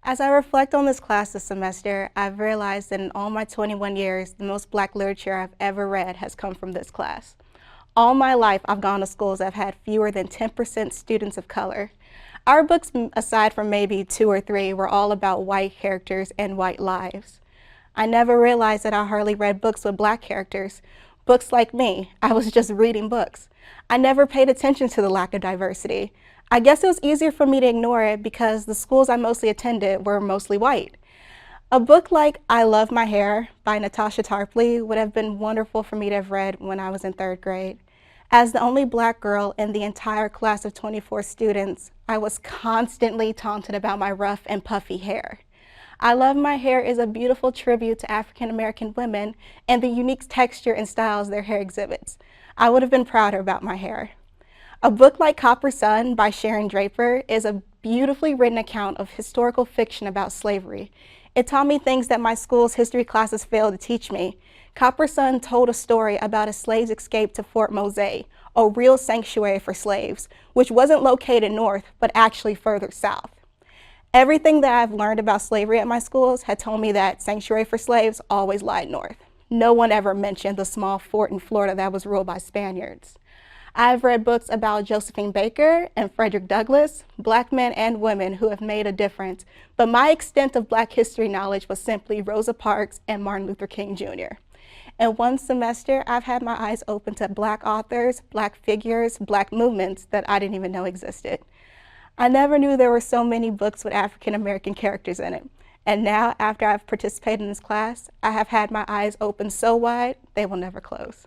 As I reflect on this class this semester, I've realized that in all my 21 years, the most Black literature I've ever read has come from this class. All my life, I've gone to schools that have had fewer than 10% students of color. Our books, aside from maybe 2 or 3, were all about white characters and white lives. I never realized that I hardly read books with Black characters. Books like me, I was just reading books. I never paid attention to the lack of diversity. I guess it was easier for me to ignore it because the schools I mostly attended were mostly white. A book like I Love My Hair by Natasha Tarpley would have been wonderful for me to have read when I was in 3rd grade. As the only Black girl in the entire class of 24 students, I was constantly taunted about my rough and puffy hair. I Love My Hair is a beautiful tribute to African American women and the unique texture and styles their hair exhibits. I would have been prouder about my hair. A book like Copper Sun by Sharon Draper is a beautifully written account of historical fiction about slavery. It taught me things that my school's history classes failed to teach me. Copper Sun told a story about a slave's escape to Fort Mose, a real sanctuary for slaves, which wasn't located north, but actually further south. Everything that I've learned about slavery at my schools had told me that sanctuary for slaves always lied north. No one ever mentioned the small fort in Florida that was ruled by Spaniards. I've read books about Josephine Baker and Frederick Douglass, Black men and women who have made a difference, but my extent of Black history knowledge was simply Rosa Parks and Martin Luther King Jr. In one semester, I've had my eyes open to Black authors, Black figures, Black movements that I didn't even know existed. I never knew there were so many books with African American characters in it. And now, after I've participated in this class, I have had my eyes open so wide, they will never close.